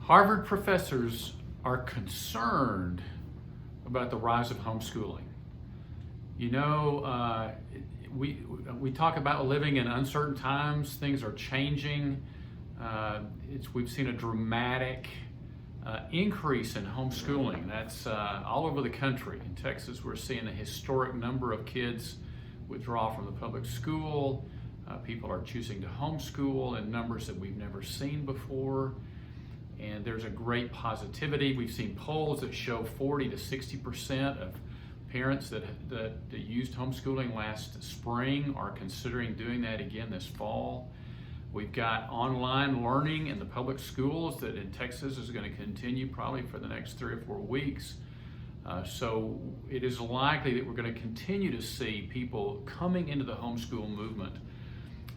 Harvard professors are concerned about the rise of homeschooling. You know, we talk about living in uncertain times. Things are changing. We've seen a dramatic increase in homeschooling. That's all over the country. In Texas, we're seeing a historic number of kids withdraw from the public school. People are choosing to homeschool in numbers that we've never seen before. And there's a great positivity. We've seen polls that show 40 to 60% of parents that used homeschooling last spring are considering doing that again this fall. We've got online learning in the public schools that in Texas is going to continue probably for the next 3 or 4 weeks. So it is likely that we're going to continue to see people coming into the homeschool movement.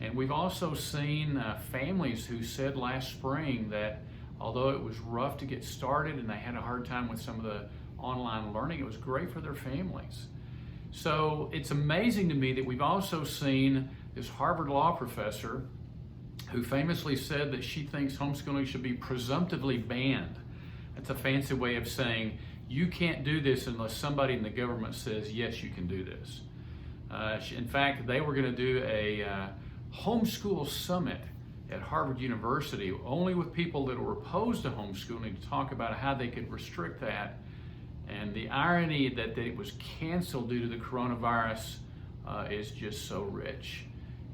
And we've also seen families who said last spring that although it was rough to get started and they had a hard time with some of the online learning, it was great for their families. So it's amazing to me that we've also seen this Harvard law professor who famously said that she thinks homeschooling should be presumptively banned. That's a fancy way of saying you can't do this unless somebody in the government says, yes, you can do this. In fact, they were going to do a homeschool summit at Harvard University only with people that were opposed to homeschooling to talk about how they could restrict that. And the irony that it was canceled due to the coronavirus is just so rich.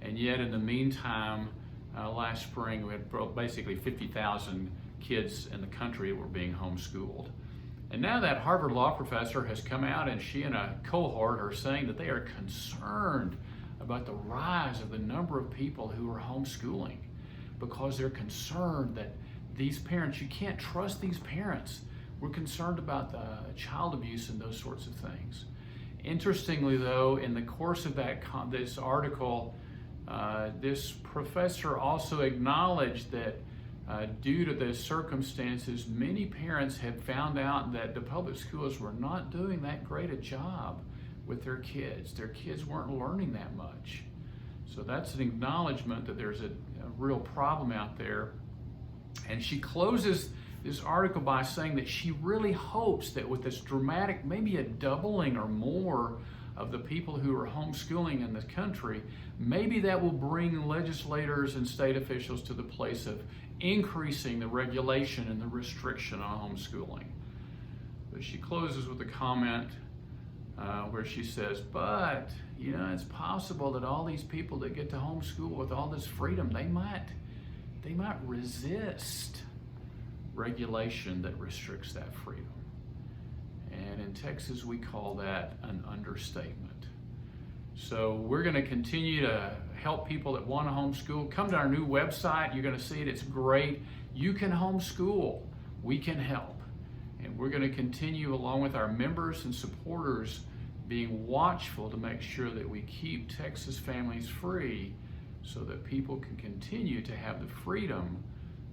And yet in the meantime, last spring we had basically 50,000 kids in the country that were being homeschooled. And now that Harvard law professor has come out and she and a cohort are saying that they are concerned about the rise of the number of people who are homeschooling because they're concerned that these parents, you can't trust these parents. We're concerned about the child abuse and those sorts of things. Interestingly though, in the course of this article, this professor also acknowledged that due to the circumstances, many parents had found out that the public schools were not doing that great a job with their kids. Their kids weren't learning that much. So that's an acknowledgement that there's a real problem out there. And she closes this article by saying that she really hopes that with this dramatic, maybe a doubling or more of the people who are homeschooling in the country, maybe that will bring legislators and state officials to the place of increasing the regulation and the restriction on homeschooling. But she closes with a comment where she says, but you know, it's possible that all these people that get to homeschool with all this freedom, they might resist regulation that restricts that freedom. And in Texas, we call that an understatement. So we're going to continue to help people that want to homeschool. Come to our new website. You're going to see it. It's great. You can homeschool. We can help. And we're going to continue along with our members and supporters being watchful to make sure that we keep Texas families free so that people can continue to have the freedom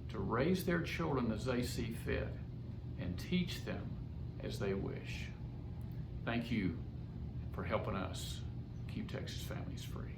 to raise their children as they see fit and teach them as they wish. Thank you for helping us keep Texas families free.